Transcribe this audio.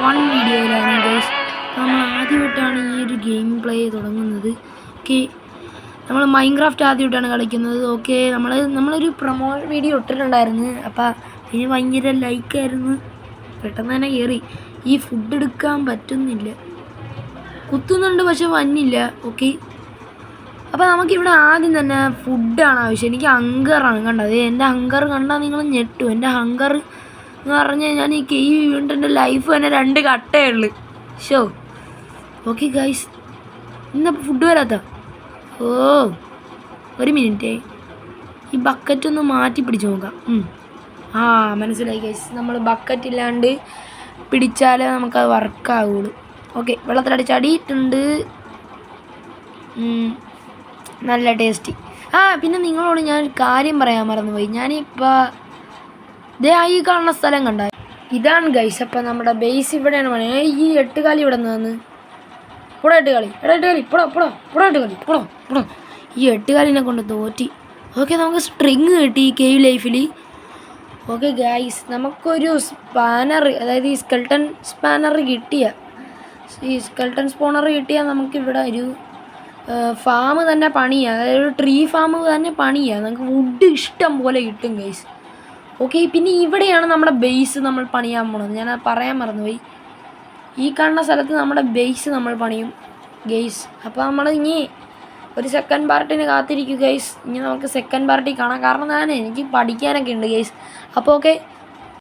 Fun വീഡിയോയിലാണ് guys. നമ്മൾ ആദ്യമായിട്ടാണ് ഈ ഒരു ഗെയിം പ്ലേ തുടങ്ങുന്നത്. ഓക്കെ, നമ്മൾ മൈൻക്രാഫ്റ്റ് ആദ്യമായിട്ടാണ് കളിക്കുന്നത്. ഓക്കെ, നമ്മളൊരു പ്രൊമോ വീഡിയോ ഇട്ടിട്ടുണ്ടായിരുന്നു. അപ്പം ഇതിന് ഭയങ്കര ലൈക്കായിരുന്നു. പെട്ടെന്ന് തന്നെ കയറി. ഈ ഫുഡ് എടുക്കാൻ പറ്റുന്നില്ല, കുത്തുന്നുണ്ട് പക്ഷെ വന്നില്ല. ഓക്കെ, അപ്പോൾ നമുക്കിവിടെ ആദ്യം തന്നെ ഫുഡാണ് ആവശ്യം. എനിക്ക് ഹങ്കറാണ് കണ്ടത്. എൻ്റെ ഹങ്കർ കണ്ടാൽ നിങ്ങൾ ഞെട്ടും. എൻ്റെ ഹങ്കർ എന്ന് പറഞ്ഞാൽ ഞാൻ ഈ കേവ് വീണ്ടും എൻ്റെ ലൈഫ് തന്നെ 2 കട്ടയേ ഉള്ളു. ഷോ ഓക്കെ ഗൈസ്, ഇന്നപ്പോൾ ഫുഡ് വരാത്ത. ഓ ഒരു മിനിറ്റ്, ഈ ബക്കറ്റൊന്ന് മാറ്റി പിടിച്ച് നോക്കാം. ആ മനസ്സിലായി ഗൈസ്, നമ്മൾ ബക്കറ്റ് ഇല്ലാണ്ട് പിടിച്ചാലേ നമുക്കത് വർക്കാവുള്ളൂ. ഓക്കെ, വെള്ളത്തിലടിച്ചടിയിട്ടുണ്ട്. നല്ല ടേസ്റ്റി. പിന്നെ നിങ്ങളോട് ഞാനൊരു കാര്യം പറയാൻ മറന്നുപോയി. ഞാനിപ്പോൾ ഈ കാണുന്ന സ്ഥലം കണ്ട, ഇതാണ് ഗൈസ്. അപ്പം നമ്മുടെ ബേസ് ഇവിടെയാണ് പണി. ഈ 8 കാലി ഇവിടെ നിന്ന് ഇവിടെ 8 കാലി ഇപ്പടോ ഈ 8 കാലിനെ കൊണ്ട് തോറ്റി. ഓക്കെ, നമുക്ക് സ്ട്രിങ് കിട്ടി ഈ കേവ് ലൈഫിൽ. ഓക്കെ ഗൈസ്, നമുക്കൊരു സ്പാനർ, അതായത് ഈ സ്കെൽട്ടൺ സ്പാനർ കിട്ടിയാൽ നമുക്കിവിടെ ഒരു ഫാം തന്നെ പണിയാം. അതായത് ഒരു ട്രീ ഫാം തന്നെ പണിയാം. നമുക്ക് വുഡ് ഇഷ്ടം പോലെ കിട്ടും ഗൈസ്. ഓക്കെ, പിന്നെ ഇവിടെയാണ് നമ്മുടെ ബേസ് നമ്മൾ പണിയാൻ പോണത്. ഞാൻ പറയാൻ മറന്നുപോയി. ഈ കാണുന്ന സ്ഥലത്ത് നമ്മുടെ ബേസ് നമ്മൾ പണിയും ഗൈസ്. അപ്പോൾ നമ്മൾ ഇനി ഒരു സെക്കൻഡ് പാർട്ടിന് കാത്തിരിക്കും ഗൈസ്. ഇനി നമുക്ക് സെക്കൻഡ് പാർട്ടി കാണാം. കാരണം എനിക്ക് പഠിക്കാനൊക്കെ ഉണ്ട് ഗൈസ്. അപ്പോൾ ഓക്കെ.